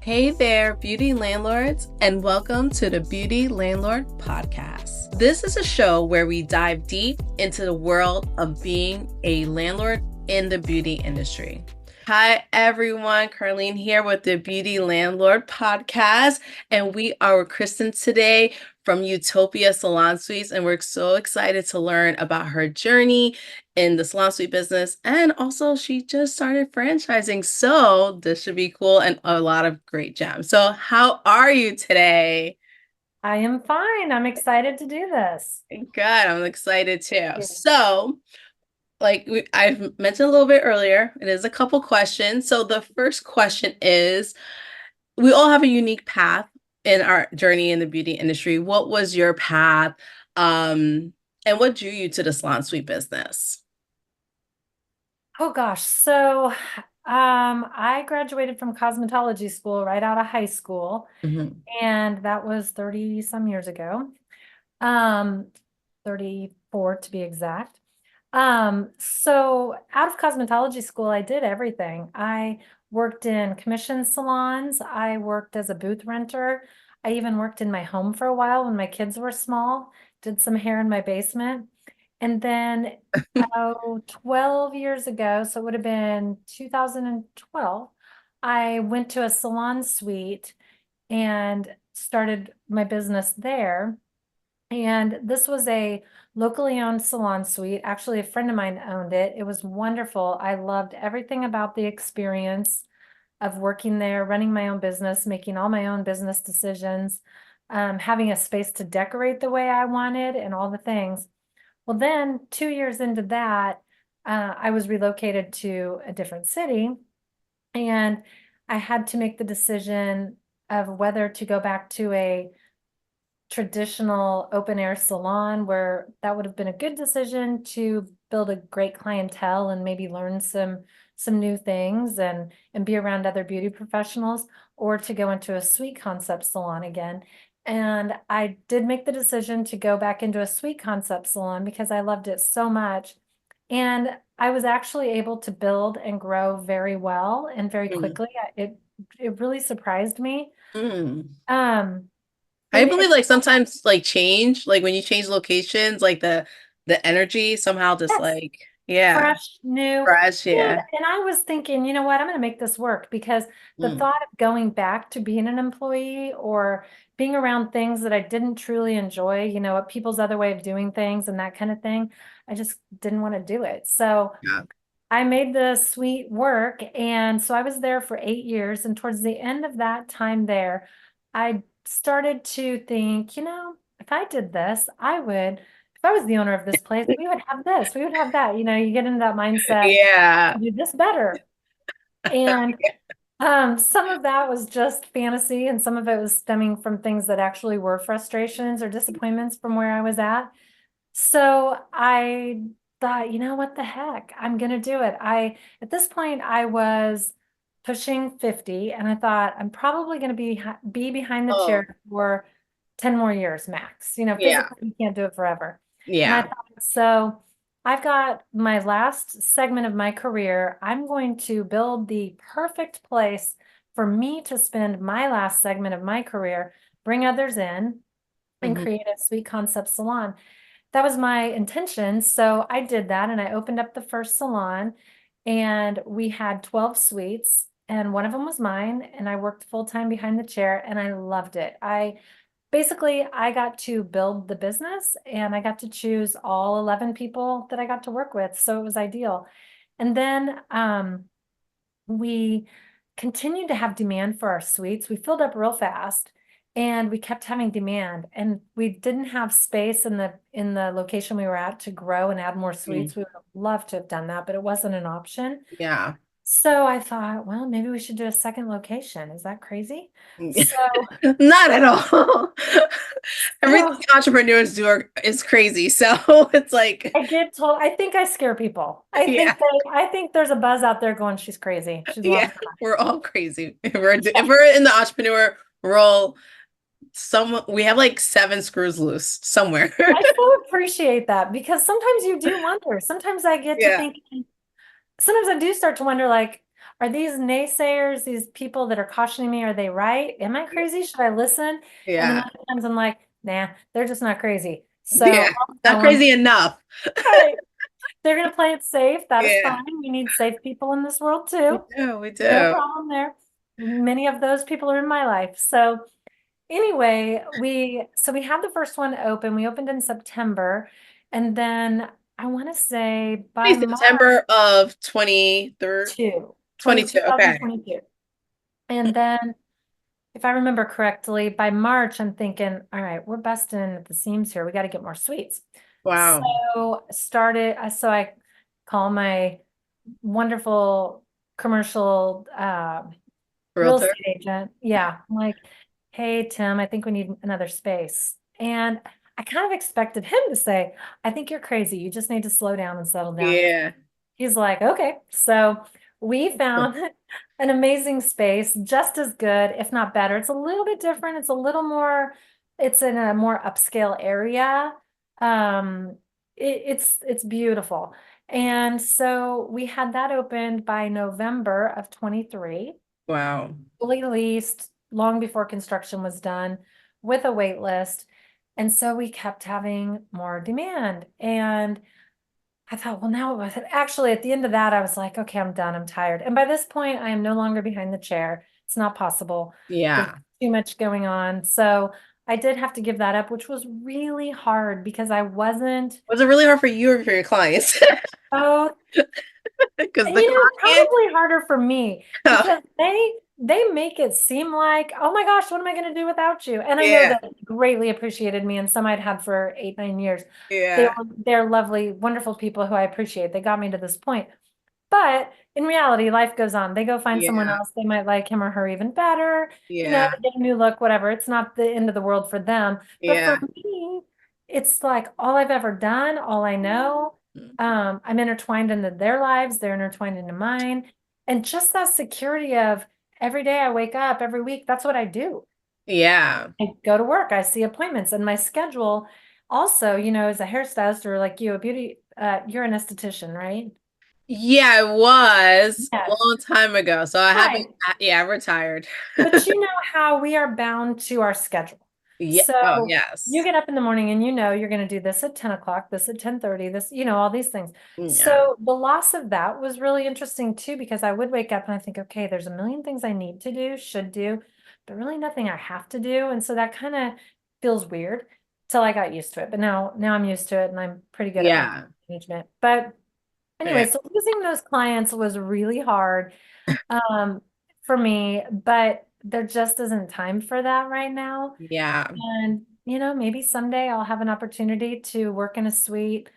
Hey there, beauty landlords, and welcome to the Beauty Landlord Podcast. This is a show where we dive deep into the world of being a landlord in the beauty industry. Hi, everyone. Carlene here with the Beauty Landlord Podcast, and we are with Kristen today from Utopia Salon Suites, and we're so excited to learn about her journey in the salon suite business, and also she just started franchising, so this should be cool and a lot of great gems. So how are you today? I am fine. I'm excited to do this. Good, I'm excited too. Yeah. So I've mentioned a little bit earlier, it is a couple questions. So the first question is, we all have a unique path in our journey in the beauty industry. What was your path? And what drew you to the salon suite business? Oh gosh. I graduated from cosmetology school right out of high school, Mhm. and that was 30 some years ago. Um, 34 to be exact. So out of cosmetology school, I did everything. I worked in commission salons. I worked as a booth renter. I even worked in my home for a while when my kids were small, did some hair in my basement. And then 12 years ago, so it would have been 2012, I went to a salon suite and started my business there. And this was a locally owned salon suite. Actually, a friend of mine owned it. It was wonderful. I loved everything about the experience of working there, running my own business, making all my own business decisions, having a space to decorate the way I wanted, and all the things. Well, then 2 years into that, I was relocated to a different city, and I had to make the decision of whether to go back to a traditional open air salon where that would have been a good decision to build a great clientele and maybe learn some new things and be around other beauty professionals, or to go into a suite concept salon again. And I did make the decision to go back into a suite concept salon because I loved it so much. And I was actually able to build and grow very well and very Mm. quickly. It really surprised me. Mm. Um, I and believe like sometimes like change, like when you change locations, like the energy somehow just yes, like yeah, fresh, new. fresh, And, yeah. and I was thinking, you know what, I'm going to make this work because the Mm. thought of going back to being an employee or being around things that I didn't truly enjoy, people's other way of doing things and that kind of thing, I just didn't want to do it. So Yeah. I made the suite work. And so I was there for 8 years. And towards the end of that time there, I started to think, if I did this, if I was the owner of this place, we would have this, we would have that. You get into that mindset Yeah. to do this better. And some of that was just fantasy, and some of it was stemming from things that actually were frustrations or disappointments from where I was at. So I thought, what the heck? I'm gonna do it. At this point, I was pushing 50, and I thought I'm probably gonna be behind the Oh, chair for 10 more years max. yeah. Physically, you can't do it forever. And I Yeah. thought, so I've got my last segment of my career. I'm going to build the perfect place for me to spend my last segment of my career, bring others in, and Mhm. create a sweet concept salon. That was my intention. So I did that, and I opened up the first salon, and we had 12 suites, and one of them was mine, and I worked full time behind the chair, and I loved it. I got to build the business, and I got to choose all 11 people that I got to work with. So it was ideal. And then we continued to have demand for our suites. We filled up real fast, and we kept having demand, and we didn't have space in the location we were at to grow and add more Mm. suites. We would have loved to have done that, but it wasn't an option. Yeah. So I thought, well, maybe we should do a second location. Is that crazy? So, Not at all. Everything so entrepreneurs do is crazy. So it's like, I get told, I think I scare people. yeah, I think there's a buzz out there going, she's crazy. She's yeah, lost her we're all crazy. If we're in the entrepreneur role, we have like seven screws loose somewhere. I so appreciate that because sometimes you do wonder. Sometimes I get to Yeah. thinking, sometimes I do start to wonder, like, are these naysayers, these people that are cautioning me, are they right? Am I crazy? Should I listen? And then Yeah. other times I'm like, nah, they're just not crazy. So Yeah. I'll Not tell them, crazy enough. right, they're going to play it safe. That is Yeah. fine. We need safe people in this world We too. do. We No do. problem there. Many of those people are in my life. So anyway, we had the first one open. We opened in September, and then I want to say by March September of 23, 22. Okay. 2022. And then if I remember correctly, by March, I'm thinking, all right, we're busting at the seams here. We got to get more suites. Wow. So I call my wonderful commercial real Realtor. estate agent. Yeah. I'm like, hey, Tim, I think we need another space. And I kind of expected him to say, I think you're crazy. You just need to slow down and settle down. Yeah. He's like, okay. So we found an amazing space, just as good, if not better. It's a little bit different. It's in a more upscale area. Um, it's beautiful. And so we had that opened by November of 23, Wow. fully leased long before construction was done with a wait list. And so we kept having more demand. And I thought, well, now actually at the end of that, I was like, okay, I'm done. I'm tired. And by this point, I am no longer behind the chair. It's not possible. There's Yeah. too much going on. So I did have to give that up, which was really hard because I wasn't, Was it really hard for you or for your clients? oh, Because and the clients, probably harder for me because they make it seem like, oh my gosh, what am I going to do without you? And I know yeah, that greatly appreciated me and some I'd had for 8, 9 years. yeah, They're lovely, wonderful people who I appreciate. They got me to this point. But in reality, life goes on. They go find someone yeah, else. They might like him or her even better. yeah, They get a new look, whatever. It's not the end of the world for them. But for yeah, me, it's like all I've ever done, all I know. I'm intertwined into their lives. They're intertwined into mine. And just that security of every day I wake up, every week, that's what I do. yeah. I go to work, I see appointments, and my schedule also, as a hairstylist or like you, a beauty, you're an esthetician, right? Yeah, I was a Yes. long time ago. So I haven't, Right. yeah, I retired. But you know how we are bound to our schedule. Yeah. Oh, So you yes. get up in the morning and you're going to do this at 10 o'clock, this at 10:30, this, all these things. Yeah. So the loss of that was really interesting too, because I would wake up and I think, okay, there's a million things I need to do, should do, but really nothing I have to do. And so that kind of feels weird till I got used to it. But now I'm used to it and I'm pretty good at my Yeah. management. But Yeah. anyway, so losing those clients was really hard um, for me, but there just isn't time for that right now. Yeah. And, maybe someday I'll have an opportunity to work in a suite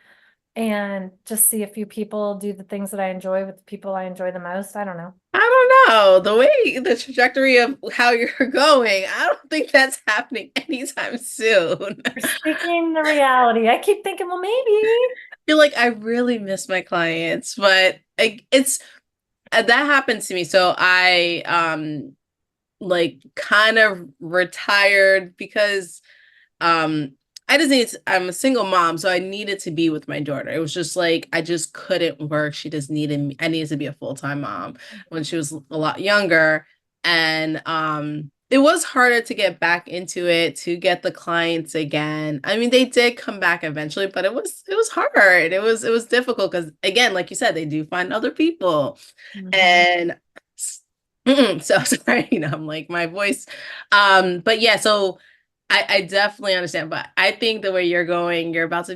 and just see a few people do the things that I enjoy with the people I enjoy the most. I don't know. I don't know. The trajectory of how you're going, I don't think that's happening anytime soon. You're speaking the reality. I keep thinking, well, maybe. Feel like I really miss my clients, but it's that happened to me. So I like kind of retired because um I'm a single mom, so I needed to be with my daughter. It was just like I just couldn't work. She just needed me. I needed to be a full-time mom when she was a lot younger. And it was harder to get back into it, to get the clients again. I mean, they did come back eventually, but it was hard. It was difficult because again, like you said, they do find other people. Mhm. And so sorry, I'm like my voice. But yeah, so I definitely understand, but I think the way you're going, you're going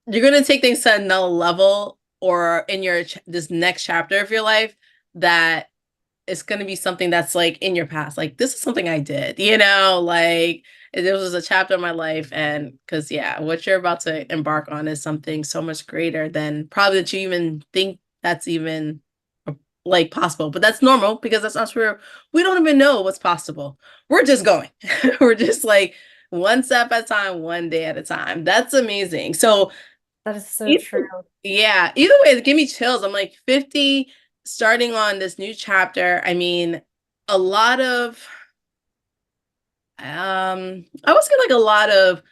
to take things to another level or in this next chapter of your life that it's going to be something that's like in your past. Like, this is something I did, like there was a chapter of my life. And because, yeah, what you're about to embark on is something so much greater than probably that you even think that's even like possible, but that's normal because that's not true. We don't even know what's possible. We're just going. We're just like one step at a time, one day at a time. That's amazing. So That is so either, true. yeah, either way, give me chills. I'm like 50, starting on this new chapter. I mean, a lot of I was like a lot of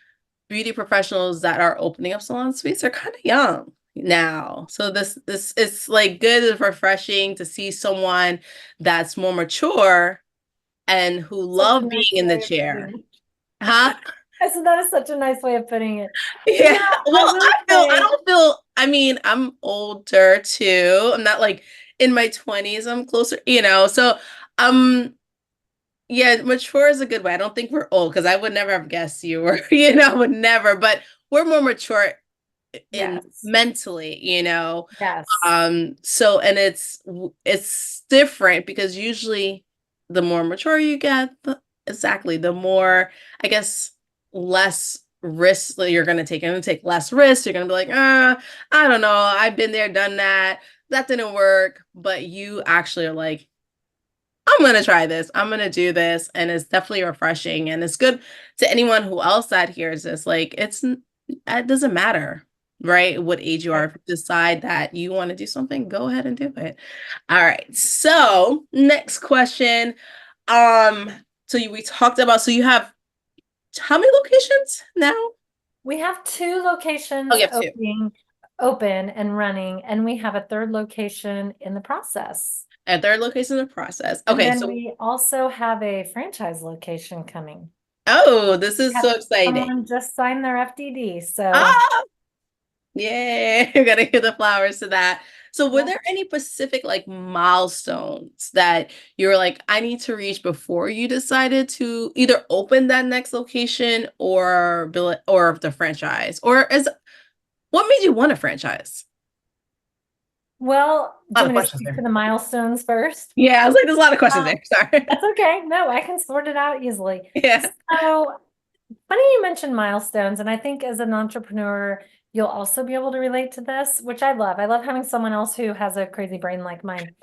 beauty professionals that are opening up salon suites are kind of young. now. So this it's like good and refreshing to see someone that's more mature and who Such a love being nice in the way of putting chair. it. Huh? I said that is such a nice way of putting it. Yeah. I Well, will I say, don't feel, I mean, I'm older too. I'm not like in my 20s. I'm closer, so um yeah, mature is a good way. I don't think we're old because I would never have guessed you were, would never, but we're more mature in yes, mentally, yes, So and it's different because usually the more mature you get, exactly, the more, I guess, less risks that you're gonna take. You're gonna take less risks. You're gonna be like, I don't know, I've been there, done that. That didn't work. But you actually are like, I'm gonna try this. I'm gonna do this, and it's definitely refreshing, and it's good to anyone who else that hears this. Like, it doesn't matter, right? What age you are. right. If you decide that you want to do something, go ahead and do it. All right. So, next question. Um, we talked about. So you have how many locations now? We have two Oh, locations you have two. open and running, and we have a third location in the process. A third location in the process. And Okay. then So, we also have a franchise location coming. oh, this is Have so exciting. someone just signed their FDD, so Ah, yeah, you gotta give the flowers to that. So were yeah. there any specific like milestones that you were like, I need to reach before you decided to either open that next location or build it or the franchise? Or is what made you want a franchise? Well, A do lot you of want me to questions speak to there. the milestones first? Yeah, I was like, there's a lot of questions Uh, there. Sorry. that's okay. No, I can sort it out easily. Yeah. So funny you mentioned milestones, and I think as an entrepreneur, you'll also be able to relate to this, which I love. I love having someone else who has a crazy brain like mine.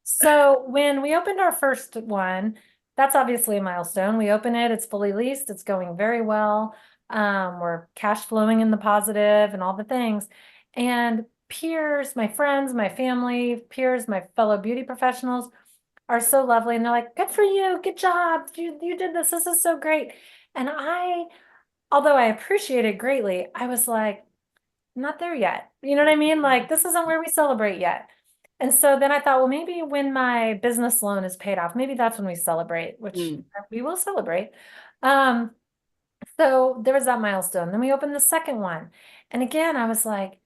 So when we opened our first one, that's obviously a milestone. We open it, it's fully leased, it's going very well. We're cash flowing in the positive and all the things. And peers, my friends, my family, peers, my fellow beauty professionals are so lovely. And they're like, good for you, good job. You did this. This is so great. And although I appreciate it greatly, I was like, not there yet. You know what I mean? Like, this isn't where we celebrate yet. And so then I thought, well, maybe when my business loan is paid off, maybe that's when we celebrate, which Mm, we will celebrate. Um, so there was that milestone. Then we opened the second one. And again, I was like,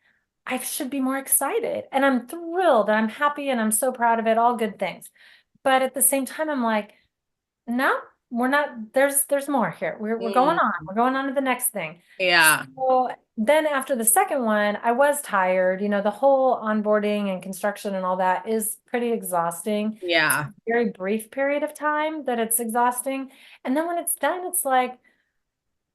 I should be more excited. And I'm thrilled and I'm happy and I'm so proud of it, all good things. But at the same time, I'm like, no, we're not, there's more here. We're going mm, on. We're going on to the next thing. yeah. So then after the second one, I was tired. The whole onboarding and construction and all that is pretty exhausting. It's a Yeah. very brief period of time that it's exhausting. And then when it's done, it's like,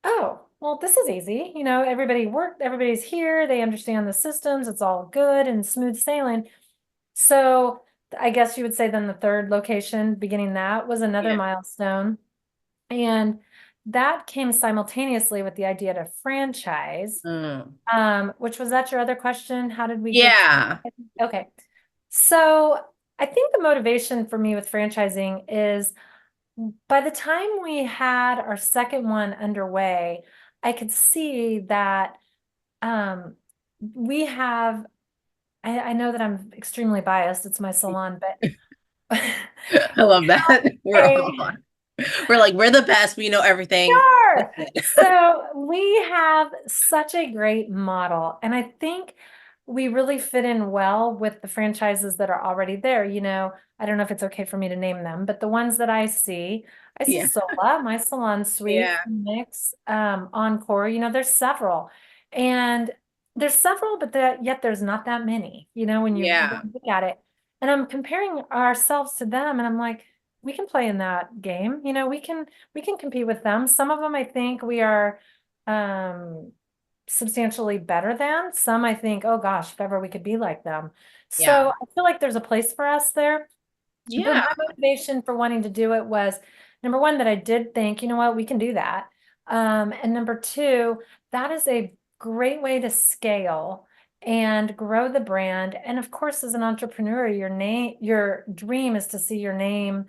oh, well, this is easy. Everybody's here, they understand the systems, it's all good and smooth sailing. So I guess you would say then the third location, beginning that was another Yeah. milestone. And that came simultaneously with the idea to franchise. Mm. Which was that your other question? How did we get Yeah. okay. So I think the motivation for me with franchising is by the time we had our second one underway, I could see that um, we have, I know that I'm extremely biased, it's my salon, but I love that. We're a all we're like, we're the best. We know everything. That's Sure. it. So we have such a great model, and I think we really fit in well with the franchises that are already there. I don't know if it's okay for me to name them, but the ones that I see Yeah. Sola, My Salon Suite, Yeah. Mix, Encore, and there's several, but yet there's not that many, when you Yeah. really look at it. And I'm comparing ourselves to them, and I'm like, we can play in that game. We can compete with them. Some of them I think we are substantially better than. Some I think, oh gosh, if ever we could be like them. Yeah. So I feel like there's a place for us there. But Yeah. my motivation for wanting to do it was number one, that I did think, you know what, we can do that. And number two, that is a great way to scale and grow the brand. And of course, as an entrepreneur, your dream is to see your name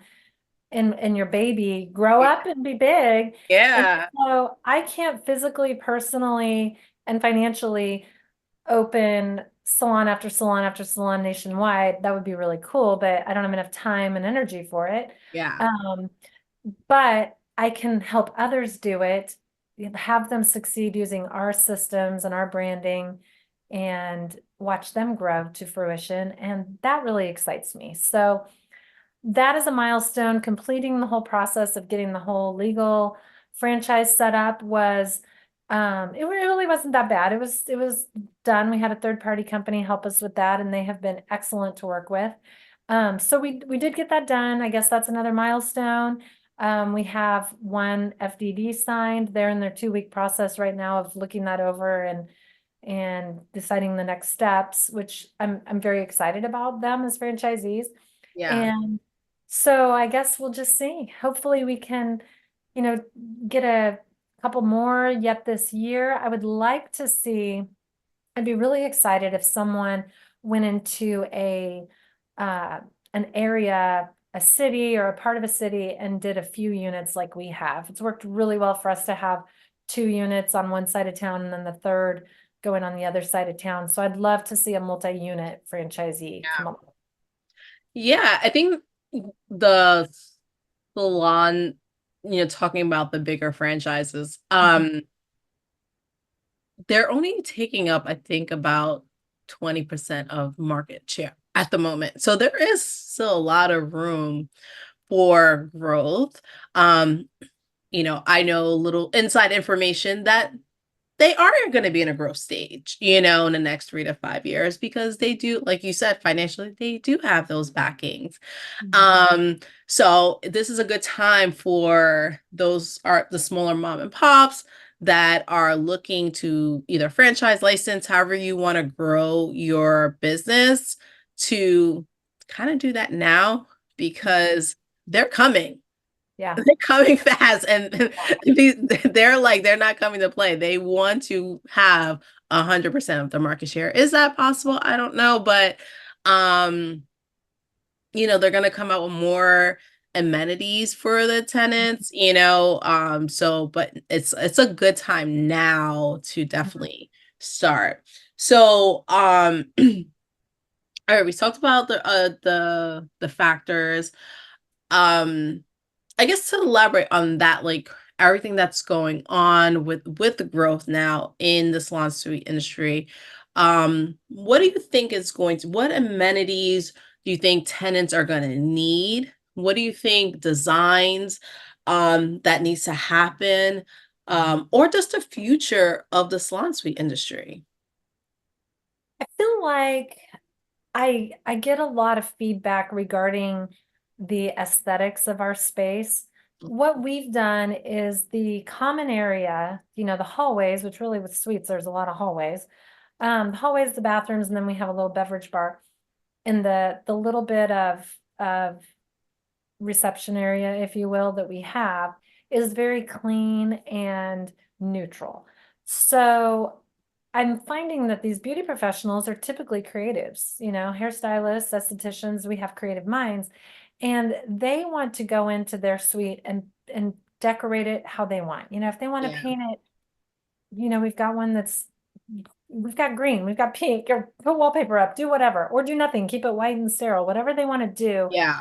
and your baby grow up and be big. And Yeah. so I can't physically, personally, and financially open salon after salon after salon nationwide, that would be really cool, but I don't have enough time and energy for it. Yeah. Um, but I can help others do it, have them succeed using our systems and our branding and watch them grow to fruition. And that really excites me. So that is a milestone. Completing the whole process of getting the whole legal franchise set up was it really wasn't that bad. It was done. We had a third party company help us with that, and they have been excellent to work with. So we did get that done. I guess that's another milestone. We have one FDD signed. They're in their 2-week process right now of looking that over and deciding the next steps, which I'm very excited about them as franchisees. Yeah. And so I guess we'll just see. Hopefully we can, you know, get a couple more yet this year. I would like to see, I'd be really excited if someone went into an area, a city or a part of a city and did a few units like we have. It's worked really well for us to have 2 units on one side of town and then the third going on the other side of town. So I'd love to see a multi-unit franchisee come up. Yeah, I think the salon, talking about the bigger franchises, they're only taking up, I think, about 20% of market share at the moment. So there is still a lot of room for growth. Um, I know a little inside information that they are going to be in a growth stage, in the next 3 to 5 years, because they do, like you said, financially, they do have those backings. Mhm. Um, so this is a good time for those are the smaller mom and pops that are looking to either franchise, license, however you want to grow your business, to kind of do that now, because they're coming. Yeah. They're coming fast, and they're not coming to play. They want to have 100% of the market share. Is that possible? I don't know, but um, they're gonna come out with more amenities for the tenants, so but it's a good time now to definitely start. So all right, we talked about the factors. Um I guess to elaborate on that, like everything that's going on with the growth now in the salon suite industry, what do you think is what amenities do you think tenants are going to need? What do you think designs that needs to happen, or just the future of the salon suite industry? I feel like I get a lot of feedback regarding the aesthetics of our space. What we've done is the common area, the hallways, which really with suites, there's a lot of hallways. The hallways, the bathrooms, and then we have a little beverage bar. And the little bit of reception area, if you will, that we have is very clean and neutral. So I'm finding that these beauty professionals are typically creatives, hairstylists, estheticians, we have creative minds, and they want to go into their suite and decorate it how they want. If they want to Yeah, paint it, we've got green, we've got pink, or put wallpaper up, do whatever, or do nothing, keep it white and sterile, whatever they want to do. yeah,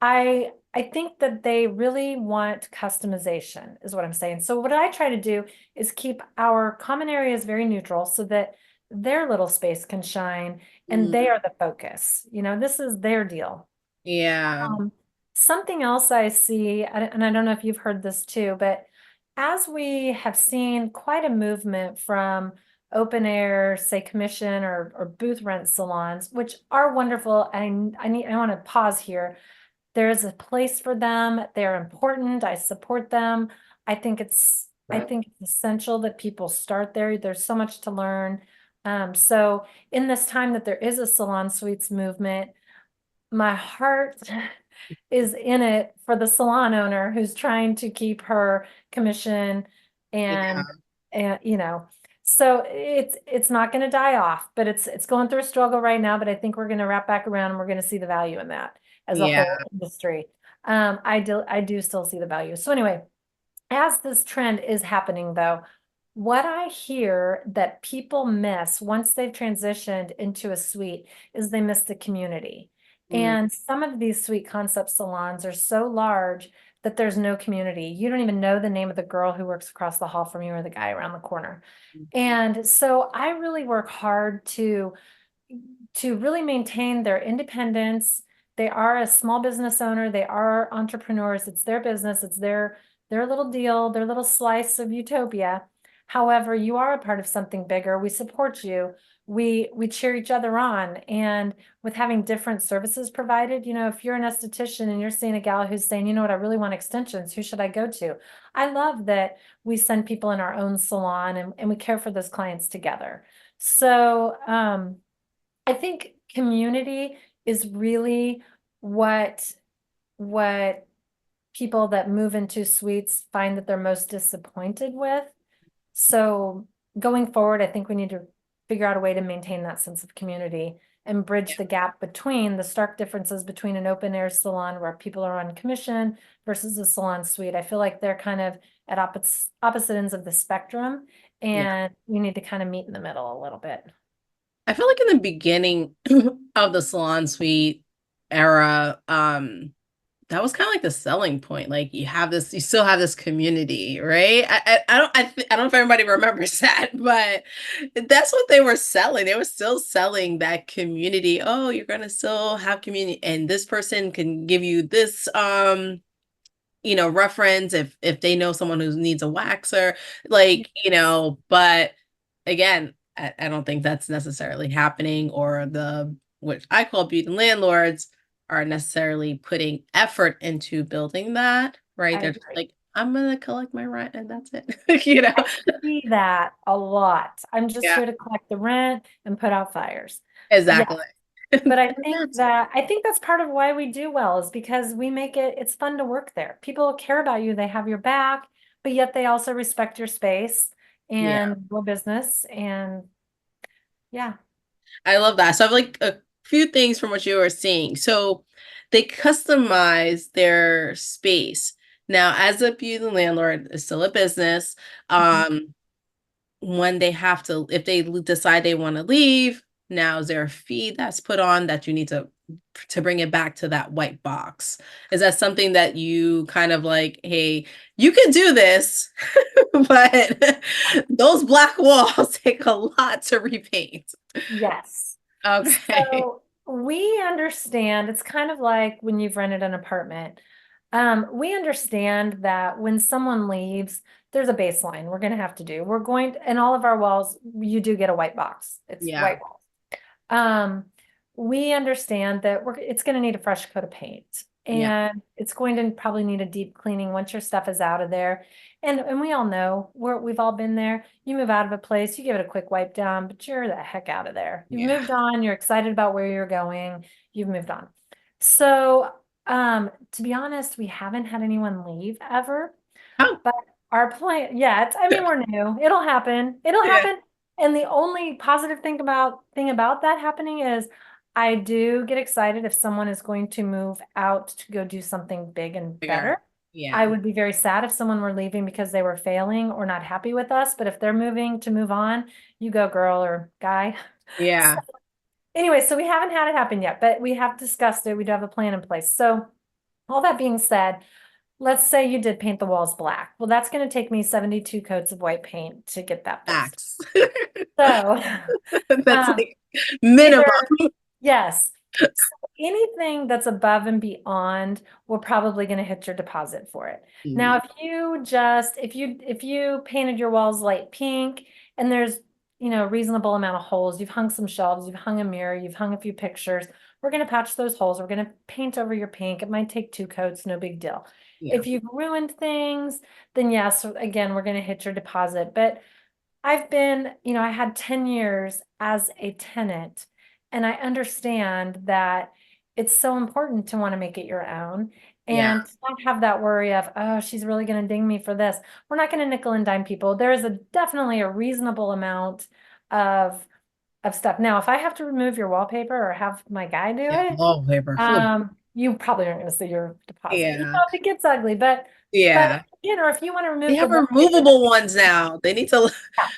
I think that they really want customization is what I'm saying. So what I try to do is keep our common areas very neutral so that their little space can shine and mhm, they are the focus. This is their deal. yeah, Um, Something else I see, and I don't know if you've heard this too, but as we have seen quite a movement from open air, say commission or booth rent salons, which are wonderful. I want to pause here. There is a place for them. They're important. I support them. I think it's essential that people start there. There's so much to learn. So in this time that there is a salon suites movement, my heart is in it for the salon owner who's trying to keep her commission yeah, and so it's not going to die off, but it's going through a struggle right now, but I think we're going to wrap back around and we're going to see the value in that as a yeah, whole industry. I do still see the value. So anyway, as this trend is happening though, what I hear that people miss once they've transitioned into a suite is they miss the community. Mm. And some of these suite concept salons are so large that there's no community. You don't even know the name of the girl who works across the hall from you or the guy around the corner. And so I really work hard to really maintain their independence. They are a small business owner, they are entrepreneurs, it's their business, it's their little deal, their little slice of utopia. However, you are a part of something bigger. We support you. We cheer each other on. And with having different services provided, if you're an esthetician and you're seeing a gal who's saying, you know what, I really want extensions, who should I go to? I love that we send people in our own salon and we care for those clients together. So I think community is really what what people that move into suites find that they're most disappointed with. So going forward, I think we need to figure out a way to maintain that sense of community and bridge the gap between the stark differences between an open air salon where people are on commission versus a salon suite. I feel like they're kind of at opposite ends of the spectrum, Yeah. and we need to kind of meet in the middle a little bit. I feel like in the beginning of the salon suite era, that was kind of like the selling point. Like you still have this community, right? I don't know if everybody remembers that, but that's what they were selling. They were still selling that community. Oh, you're gonna still have community, and this person can give you this, reference if they know someone who needs a waxer, but again, I don't think that's necessarily happening, or which I call beauty landlords are necessarily putting effort into building that, right? I They're just agree. like, I'm gonna collect my rent and that's it. you know? I see that a lot. I'm just Yeah, here to collect the rent and put out fires. Yeah, exactly. but And that's I think that's part of why we do well is because we make it's fun to work there. People care about you, they have your back, but yet they also respect your space yeah. and your business. And yeah. I love that. So I have like a few things from what you were saying. So they customize their space. Now, as a beauty landlord, it's still a business. Mhm. Um, when they have to, if they decide they want to leave, now is there a fee that's put on that you need to bring it back to that white box? Is that something that you kind of like, hey, you can do this, but those black walls take a lot to repaint? Yes. Okay. So we understand it's kind of like when you've rented an apartment. We understand that when someone leaves, there's a baseline we're going to have to do. And all of our walls, you do get a white box. It's Yeah. white walls. Um, we understand that it's going to need a fresh coat of paint, Yeah. and it's going to probably need a deep cleaning once your stuff is out of there. And we all know we've all been there. You move out of a place, you give it a quick wipe down, but you're the heck out of there. You've Yeah. moved on, you're excited about where you're going, you've moved on. So, to be honest, we haven't had anyone leave ever, Oh, but our plan, yeah, I mean, we're new. It'll happen. It'll yeah. happen. And the only positive thing about that happening is I do get excited if someone is going to move out to go do something big and Bigger. better. I Yeah. would be very sad if someone were leaving because they were failing or not happy with us. But if they're moving to move on, you go, girl or guy. So Yeah. anyway, so we haven't had it happen yet, but we have discussed it. We do have a plan in place. So all that being said, let's say you did paint the walls black. Well, that's going to take me 72 coats of white paint to get that fixed. Facts. So, That's um, like minimum. either, yes. So anything that's above and beyond, we're probably going to hit your deposit for it. Now, Mhm. if you painted your walls light pink and there's, a reasonable amount of holes, you've hung some shelves, you've hung a mirror, you've hung a few pictures, we're going to patch those holes. We're going to paint over your pink. It might take 2 coats, no big deal. Yeah. If you've ruined things, then yes, again, we're going to hit your deposit. But I had 10 years as a tenant, and I understand that it's so important to want to make it your own Yeah. and to not have that worry of, oh, she's really going to ding me for this. We're not going to nickel and dime people. There is definitely a reasonable amount of stuff. Now, if I have to remove your wallpaper or have my guy do Yeah. it, Wallpaper. Whew. you probably aren't going to see your deposit. Yeah. If it gets ugly, but Yeah. or if you want to They remove the have wallpaper, removable ones now. They need to. yeah.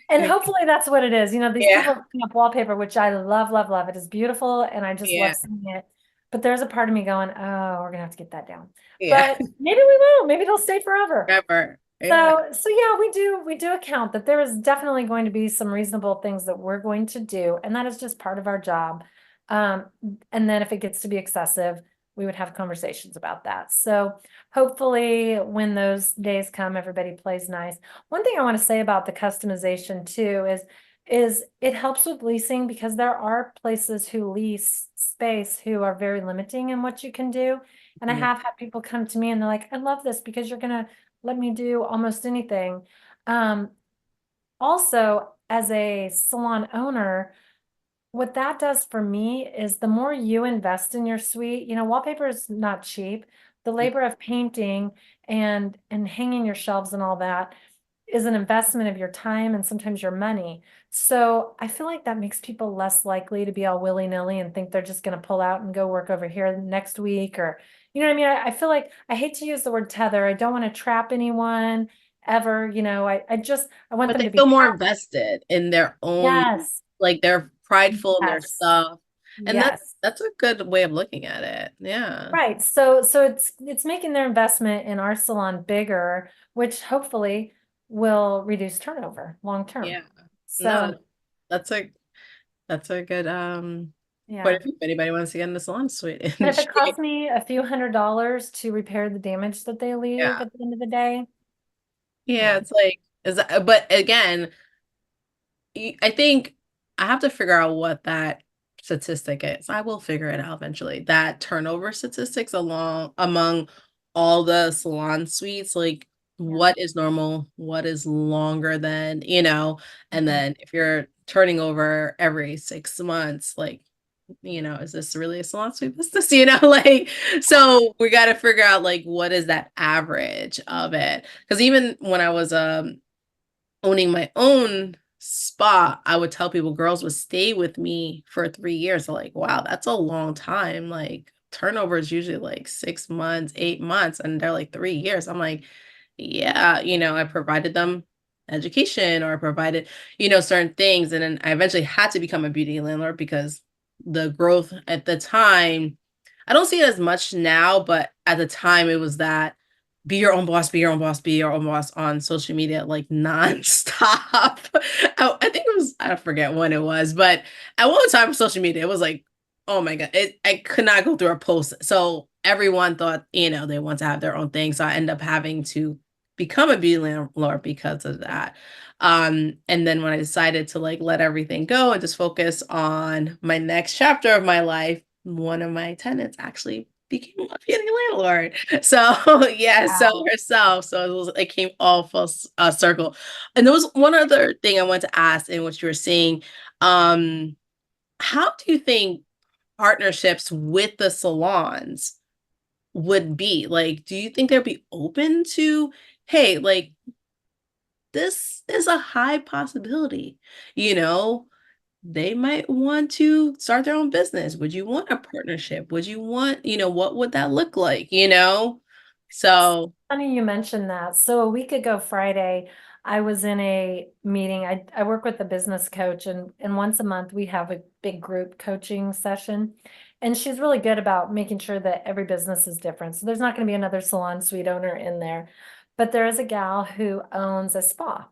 And hopefully that's what it is. These Yeah, people putting up wallpaper, which I love, love, love. It is beautiful, and I just yeah, love seeing it. But there's a part of me going, oh, we're gonna have to get that down. yeah. But maybe we will. Maybe it'll stay forever. Forever. Yeah. So yeah, we do account that there is definitely going to be some reasonable things that we're going to do, and that is just part of our job. Um, and then if it gets to be excessive, we would have conversations about that. So hopefully when those days come, everybody plays nice. One thing I want to say about the customization too is it helps with leasing because there are places who lease space who are very limiting in what you can do. And I Mhm. have had people come to me and they're like, I love this because you're gonna let me do almost anything. Um, Also, as a salon owner, what that does for me is the more you invest in your suite, wallpaper is not cheap. The labor of painting and hanging your shelves and all that is an investment of your time and sometimes your money. So I feel like that makes people less likely to be all willy-nilly and think they're just going to pull out and go work over here next week, or you know what I mean? I feel like I hate to use the word tether. I don't want to trap anyone ever. I want But them they to be feel more happy. invested in their own, Yes. like they're prideful in their Yes. stuff. And Yes. that's a good way of looking at it. Yeah. Right. So it's making their investment in our salon bigger, which hopefully will reduce turnover long term. Yeah. No, So that's a that's a good point yeah. of view if anybody wants to get in the salon suite And and if it shape. costs me a few $100s to repair the damage that they leave Yeah. at the end of the day, Yeah, yeah. it's like is that, but again, I think I have to figure out what that statistic is. I will figure it out eventually. That turnover statistics among all the salon suites, like Yeah. what is normal, what is longer than, and Mhm. then if you're turning over every 6 months, like, is this really a salon suite business? Like, so we got to figure out like what is that average of it? Because even when I was owning my own spa, I would tell people girls would stay with me for 3 years. So like, wow, that's a long time. Like turnover is usually like 6 months, 8 months, and they're like 3 years. I'm like, yeah, I provided them education or I provided, certain things. And then I eventually had to become a beauty landlord because the growth at the time, I don't see it as much now, but at the time it was that be your own boss, be your own boss, be your own boss on social media like nonstop. I think it was, I forget when it was, but at one time social media, it was like, oh my God, I could not go through a post. So everyone thought, they want to have their own thing. So I end up having to become a beauty landlord because of that. And then when I decided to like let everything go and just focus on my next chapter of my life, one of my tenants actually became a beauty landlord. So yeah, so Wow. herself. So it came all full circle. And there was one other thing I wanted to ask in what you were saying. Um, how do you think partnerships with the salons would be? Like, do you think they'd be open to, hey, like this is a high possibility, you know? They might want to start their own business. Would you want a partnership? Would you want, what would that look like, So, Funny you mentioned that. So a week ago Friday, I was in a meeting. I work with a business coach, and once a month we have a big group coaching session. And she's really good about making sure that every business is different. So there's not going to be another salon suite owner in there. But there is a gal who owns a spa.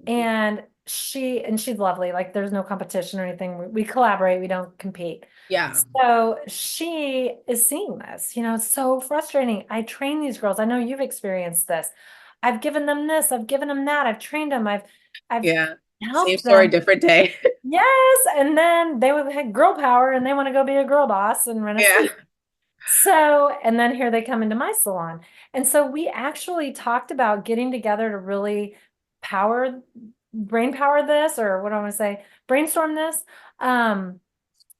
And she's lovely. Like there's no competition or anything. We collaborate, we don't compete. yeah, So she is seeing this, it's so frustrating. I train these girls. I know you've experienced this. I've given them this, I've given them that, I've trained them, I've yeah. Same helped story, them. different day. Yes. And then they would have girl power and they want to go be a girl boss and run a Yeah. suite. So, and then here they come into my salon. And so we actually talked about getting together to really power, brain power this, or what do I want to say, brainstorm this.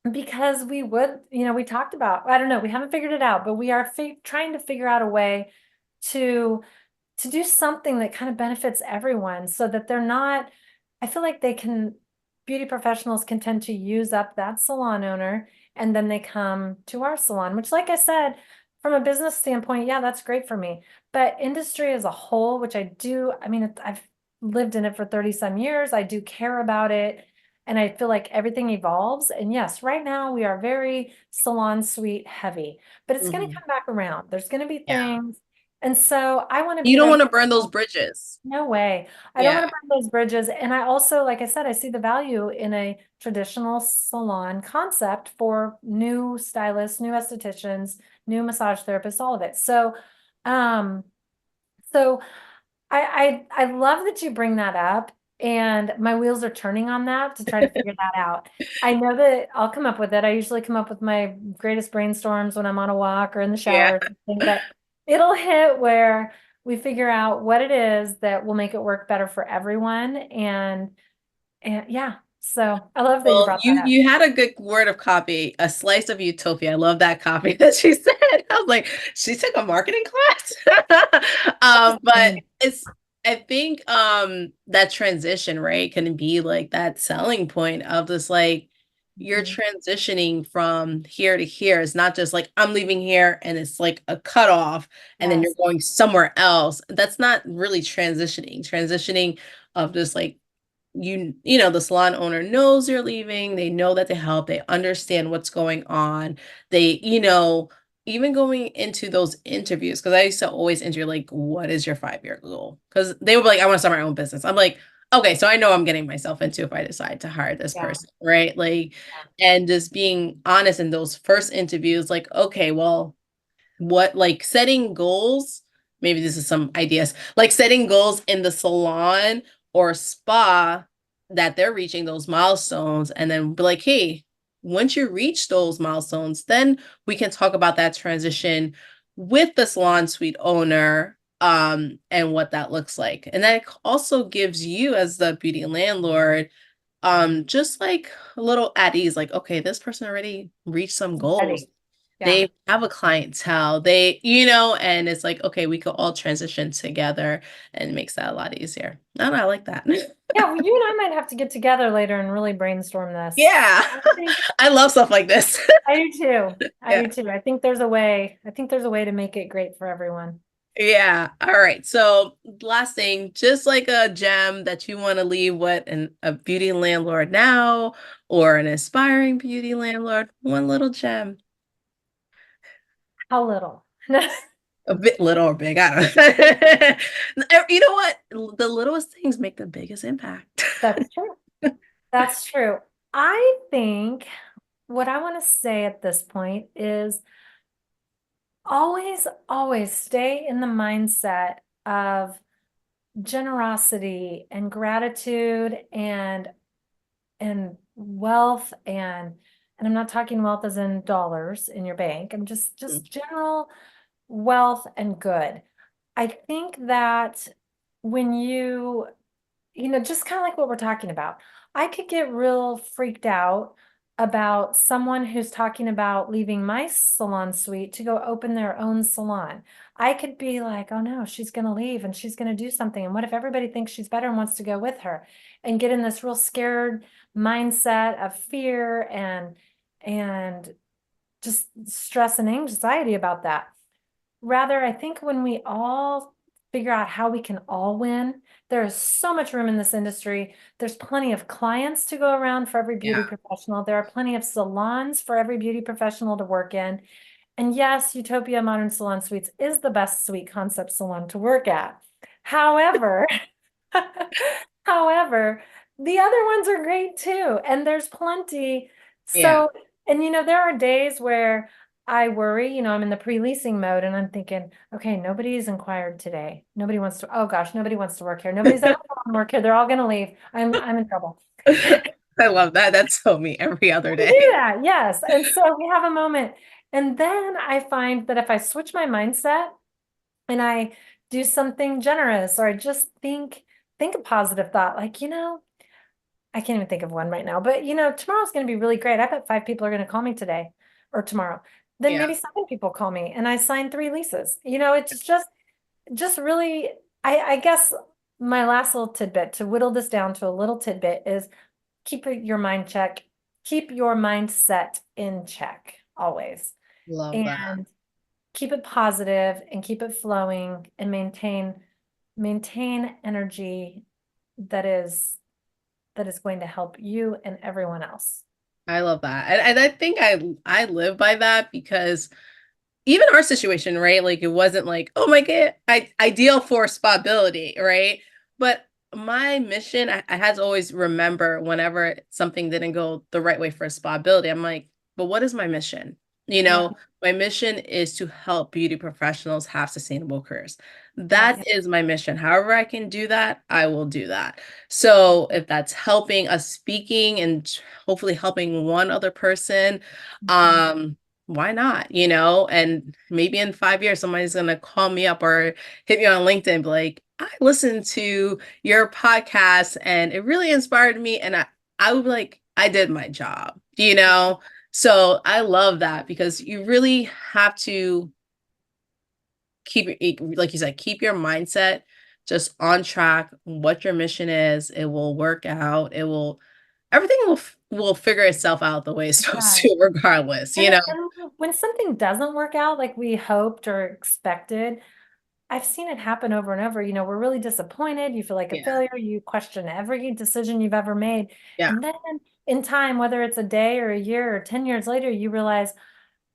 Because we would, we talked about, I don't know, we haven't figured it out, but we are trying to figure out a way to do something that kind of benefits everyone so that they're not, I feel like beauty professionals can tend to use up that salon owner and then they come to our salon, which like I said, from a business standpoint, yeah, that's great for me. But industry as a whole, which I do, I mean, I've lived in it for 30 some years. I do care about it. And I feel like everything evolves. And yes, right now we are very salon suite heavy, but it's going to Mhm. come back around. There's going to be Yeah. things. And so I want to You be don't there. want to burn those bridges. No way. I don't Yeah. want to burn those bridges. And I also, like I said, I see the value in a traditional salon concept for new stylists, new estheticians, new massage therapists, all of it. Um, so I love that you bring that up, and my wheels are turning on that to try to figure that out. I know that I'll come up with it. I usually come up with my greatest brainstorms when I'm on a walk or in the Yeah. shower or something, but it'll hit where we figure out what it is that will make it work better for everyone. And yeah, so I love that you Well, brought you that up. you had a good word of copy, a slice of Utopia. I love that copy that she said. I was like, she took a marketing class. But it's I think that transition, right, can be like that selling point of this like you're Mhm. transitioning from here to here. It's not just like I'm leaving here and it's like a cutoff and then you're Yes, going somewhere else. That's not really transitioning. Transitioning of just like the salon owner knows you're leaving, they know that to help, they understand what's going on, they even going into those interviews, because I used to always interview like, what is your 5-year goal? Because they would be like, I want to start my own business. I'm like, okay, so I know I'm getting myself into if I decide to hire this yeah, person, right? Like, and just being honest in those first interviews, like, okay, well, what, like, setting goals, maybe this is some ideas, like setting goals in the salon or spa that they're reaching those milestones, and then be like, hey, once you reach those milestones, then we can talk about that transition with the salon suite owner, and what that looks like. And that also gives you as the beauty landlord just like a little at ease, like, okay, this person already reached some goals, ready. Yeah. they have a clientele, and it's like, okay, we could all transition together, and it makes that a lot easier. No, I like that. Yeah, well, you and I might have to get together later and really brainstorm this. Yeah. I think I love stuff like this. I do too. I Yeah. do too. I think there's a way. I think there's a way to make it great for everyone. Yeah. All right. So last thing, just like a gem that you want to leave what a beauty landlord now, or an aspiring beauty landlord, one little gem. How little? A bit little or big, I don't know. You know what? The littlest things make the biggest impact. That's true. That's true. I think what I want to say at this point is always, always stay in the mindset of generosity and gratitude and wealth and I'm not talking wealth as in dollars in your bank. I'm just general wealth and good. I think that when just kind of like what we're talking about, I could get real freaked out about someone who's talking about leaving my salon suite to go open their own salon. I could be like, oh no, she's going to leave and she's going to do something. And what if everybody thinks she's better and wants to go with her, and get in this real scared mindset of fear and just stress and anxiety about that. Rather, I think when we all figure out how we can all win, there is so much room in this industry. There's plenty of clients to go around for every beauty Yeah. professional. There are plenty of salons for every beauty professional to work in. And yes, Utopia Modern Salon Suites is the best suite concept salon to work at. However, however, the other ones are great too. And there's plenty. Yeah. So, and there are days where I worry, I'm in the pre-leasing mode and I'm thinking, okay, nobody's inquired today. Nobody wants to, oh gosh, nobody wants to work here. Nobody's ever want to work here. They're all going to leave. I'm in trouble. I love that. That's so me every other We do day. that, yes. And so we have a moment. And then I find that if I switch my mindset and I do something generous, or I just think a positive thought, like, I can't even think of one right now, but tomorrow's going to be really great. I bet 5 people are going to call me today or tomorrow. Then Yeah. maybe 7 people call me and I sign 3 leases. It's just really, I guess my last little tidbit to whittle this down to a little tidbit is keep your mindset in check always. Love that. And keep it positive and keep it flowing and maintain energy that is going to help you and everyone else. I love that. And I think I live by that because even our situation, right? Like it wasn't like, oh my God, ideal for Spabilaty, right? But my mission, I had to always remember whenever something didn't go the right way for Spabilaty, I'm like, but what is my mission? You Yeah. know, my mission is to help beauty professionals have sustainable careers. That Yes. is my mission. However, I can do that, I will do that. So if that's helping us speaking and hopefully helping one other person, Mhm. um, why not? You know, and maybe in 5 years, somebody's gonna call me up or hit me on LinkedIn, and be like, I listened to your podcast and it really inspired me. And I would be like, I did my job, you know? So I love that because you really have to like you said, keep your mindset just on track, what your mission is. It will work out. Everything will figure itself out the way it's supposed Right. to, regardless, And, you know? and when something doesn't work out like we hoped or expected, I've seen it happen over and over. We're really disappointed. You feel like a Yeah. failure. You question every decision you've ever made. Yeah. And then in time, whether it's a day or a year or 10 years later, you realize,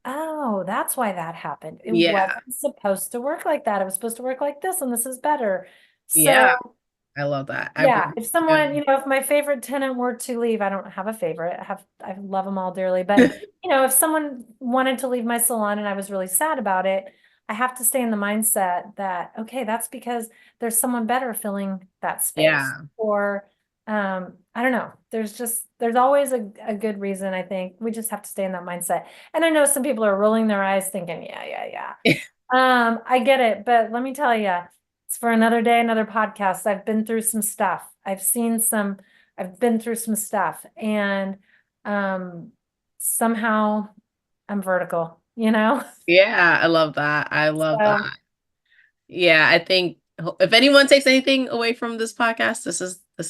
oh, that's why that happened. It Yeah. wasn't supposed to work like that. It was supposed to work like this, and this is better. Yeah. So I love that. I yeah, believe. if someone, if my favorite tenant were to leave, I don't have a favorite. I love them all dearly, but if someone wanted to leave my salon and I was really sad about it, I have to stay in the mindset that, okay, that's because there's someone better filling that space. Yeah. Or I don't know. There's always a good reason, I think. We just have to stay in that mindset. And I know some people are rolling their eyes thinking, yeah, yeah, yeah. I get it, but let me tell you, it's for another day, another podcast. I've been through some stuff. I've been through some stuff, and somehow I'm vertical. Yeah, I love that. I love that. So Yeah, I think if anyone takes anything away from this podcast, this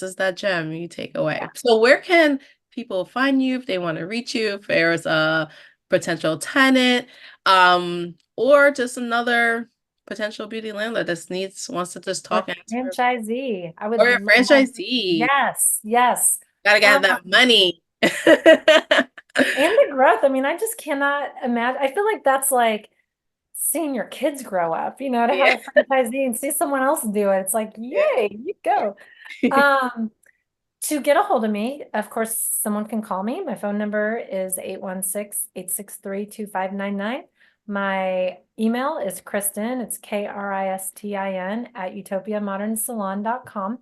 is that gem you take away. yeah. So where can people find you if they want to reach you, if there's a potential tenant, or just another potential beauty landlord that wants to just Or talk and ask for, franchisee. I would or a love, franchisee. yes, yes. Gotta get that Um, money. and the growth. I mean, I just cannot imagine. I feel like that's like seeing your kids grow up, to have Yeah. a franchisee and see someone else do it. It's like, yay, you go. Um, To get a hold of me, of course, someone can call me. My phone number is 816-863-2599. My email is Kristen, it's Kristin at utopiamodernsalon.com.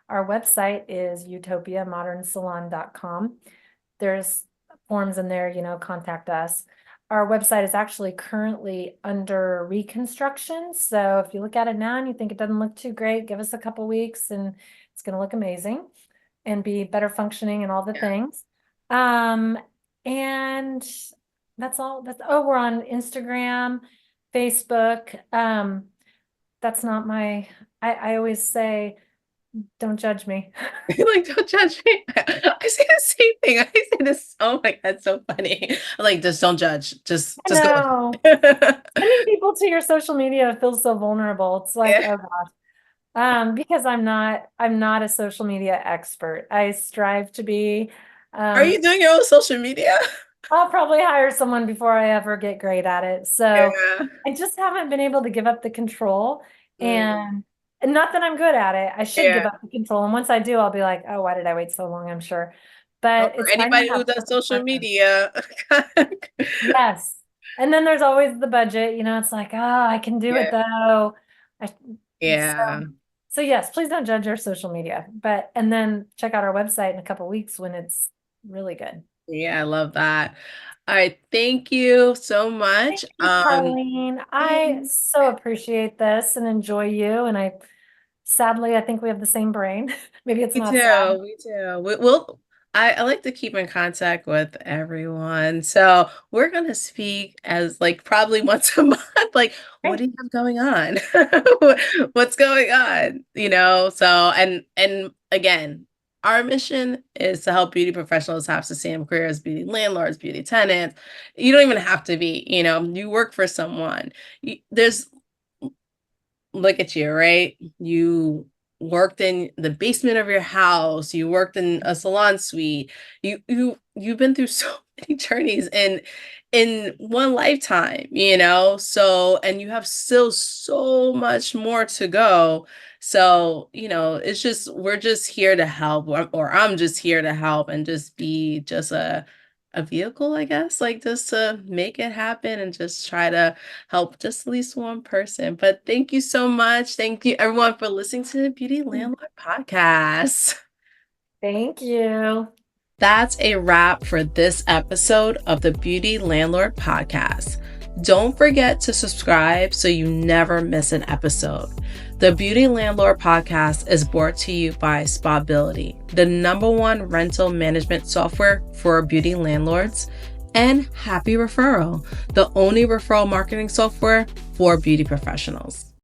Our website is utopiamodernsalon.com. There's forms in there, contact us. Our website is actually currently under reconstruction. So if you look at it now and you think it doesn't look too great, give us a couple weeks and it's going to look amazing and be better functioning and all the Yeah. things. And that's all. We're on Instagram, Facebook. That's not I always say, don't judge me. Like, don't judge me. I say the same thing. I say this. Oh my God, so funny. I'm like, just don't judge. Just, I just go. know. Sending people to your social media feels so vulnerable. It's like, Yeah. oh gosh. Because I'm not a social media expert. I strive to be. Are Um, you doing your own social media? I'll probably hire someone before I ever get great at it. So Yeah. I just haven't been able to give up the control. Mm, And not that I'm good at it. I should give yeah. up the control. And once I do, I'll be like, oh, why did I wait so long? I'm sure. Or But for it's finding anybody who that does perfect social person. media. Yes. And then there's always the budget, it's like, oh, I can do it Yeah. though. I, so, Yeah. so yes, please don't judge our social media, and then check out our website in a couple weeks when it's really good. Yeah, I love that. All right. Thank you so much. Thank you, Colleen. I so appreciate this and enjoy you. And sadly, I think we have the same brain. Maybe it's Me not sad. too. Me too. I like to keep in contact with everyone. So we're gonna speak as like probably once a month. Like, what Great. do you have going on? What's going on? So and again, Our mission is to help beauty professionals have sustainable careers, beauty landlords, beauty tenants. You don't even have to be, you work for someone. There's look at you, right? You worked in the basement of your house, you worked in a salon suite. You've been through so many journeys in one lifetime, So, and you have still so much more to go. So, it's just we're just here to help, or I'm just here to help and just be just a vehicle, I guess, like just to make it happen and just try to help just at least one person. But thank you so much. Thank you everyone for listening to the Beauty Landlord podcast. Thank you. That's a wrap for this episode of the Beauty Landlord podcast. Don't forget to subscribe so you never miss an episode. The Beauty Landlord podcast is brought to you by Spabilaty, the #1 rental management software for beauty landlords, and Happy Referral, the only referral marketing software for beauty professionals.